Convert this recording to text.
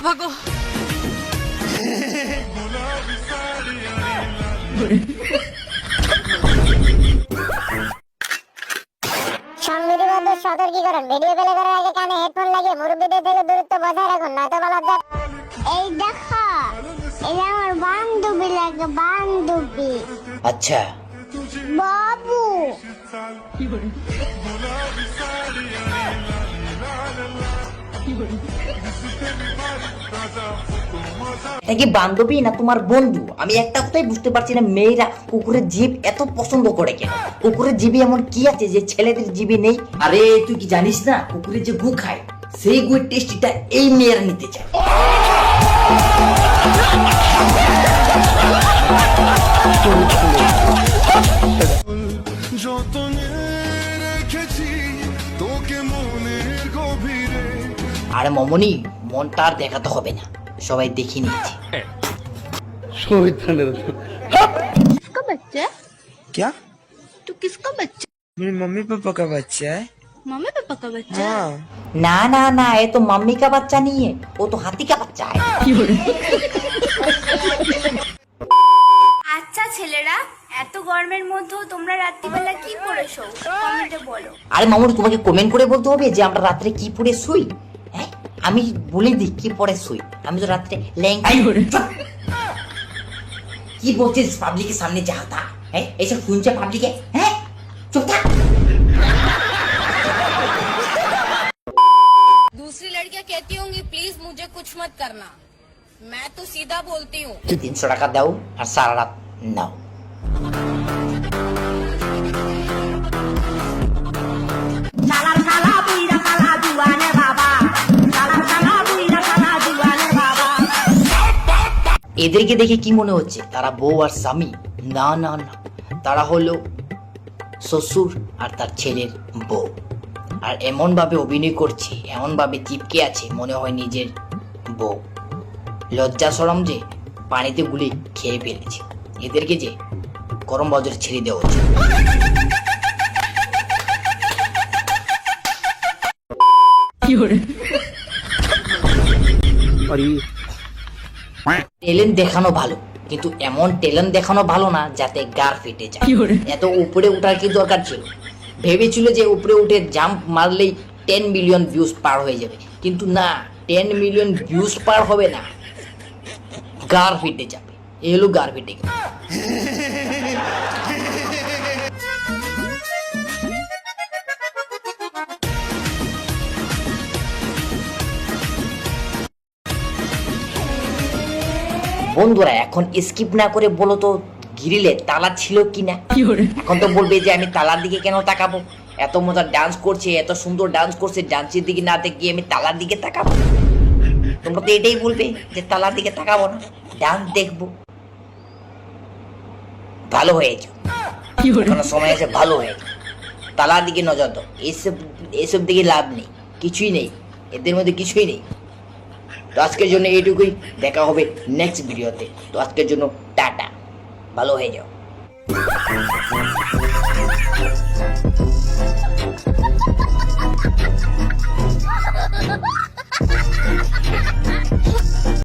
ভাগো। সংবিধিবদ্ধ সতর্কীকরণ, video play করার আগে কানে হেডফোন লাগিয়ে মুরব্বীদের থেকে দূরত্ব বজায় রাখুন, নয়তো বলা যায়। এই দেখো, এটা আমার বান্ধবী লাগে, বান্ধবী। আচ্ছা বাবু এটা কি বান্ধবী না তোমার বন্ধু? আমি একটা কথাই বুঝতে পারছি না, মেয়েরা কুকুরের জিভ এত পছন্দ করে কেন? কুকুরের জিভে এমন কি আছে যে ছেলেদের জিভে নেই? আরে তুই কি জানিস না, কুকুরের যে গু খায় সেই গুয়ের টেস্টিটা এই মেয়েরা নিতে চায়। আরে মমনি, মনটা আর দেখাতে হবে না, সবাই দেখে নিয়েছে। किसका बच्चा है? क्या? तू किसका बच्चा? मेरे मम्मी पापा का बच्चा है। मम्मी पापा का बच्चा है? हाँ। না না না, এ তো মাম্মি কা বাচ্চা নিয়ে, ও তো হাতি কা বাচ্চা है। আচ্ছা ছেলেরা, এত গরমের মধ্যেও তোমরা রাত্রিবেলা কি পরে শো? কমেন্টে বলো। আরে মামুনি, তোমাকে কমেন্ট করে বলতে হবে যে আমরা রাত্রে কি পরে শুই? হ্যাঁ, আমি বলে দিই কি পরে শুই। আমি তো রাত্রে লেহেঙ্গা। কি বলছিস পাবলিকের সামনে যা তা? হ্যাঁ, এইসব শুনছে পাবলিকে? হ্যাঁ, চুপ থাক। दूसरी लड़कियां कहती होंगी प्लीज मुझे कुछ मत करना, मैं तो सीधा बोलती हूँ। 300 টাকা দাও আর সারা রাত নাও। এদেরকে দেখে কি মনে হচ্ছে তারা বউ আর স্বামী? না না না, তারা হলো শ্বশুর আর তার ছেলের বউ। আর এমন ভাবে অভিনয় করছে, এমন ভাবে চিপকে আছে, মনে হয় নিজের বউ। লজ্জা শরম যে পানিতে গুলি খেয়ে ফেলেছে। এদেরকে যে গরম বাজারে ছেড়ে দেওয়া উচিত। ট্যালেন্ট দেখানো ভালো, কিন্তু এমন ট্যালেন্ট দেখানো ভালো না যাতে গার ফেটে যায়। এত উপরে উঠার কি দরকার ছিল? ভেবেছিল যে উপরে উঠে জাম্প মারলেই 10 মিলিয়ন ভিউজ পার হয়ে যাবে, কিন্তু না, 10 মিলিয়ন ভিউজ পার হবে না, গার ফেটে যাবে। এলো গার ফেটে গেল। বন্ধুরা, এখন স্কিপ না করে বলো তো গ্রিলে তালা ছিল কিনা? এখন তো বলবে যে আমি তালার দিকে কেন তাকাবো? এত মজার ডান্স করছে, এত সুন্দর ডান্স করছে, ডান্সের দিকে না দেখে আমি তালার দিকে তাকাবো? তোমরা তো এটাই বলবে যে তালার দিকে তাকাবো না, ডান্স দেখবো। ভালো হয়েছে, এখনো সময় আছে, ভালো হয়েছে। তালার দিকে নজর দাও, এসব দিকে লাভ নেই, কিছুই নেই, এদের মধ্যে কিছুই নেই। তো আজকের জন্য এইটুকুই, দেখা হবে নেক্সট ভিডিওতে। তো আজকের জন্য টাটা, ভালো হয়ে যাও।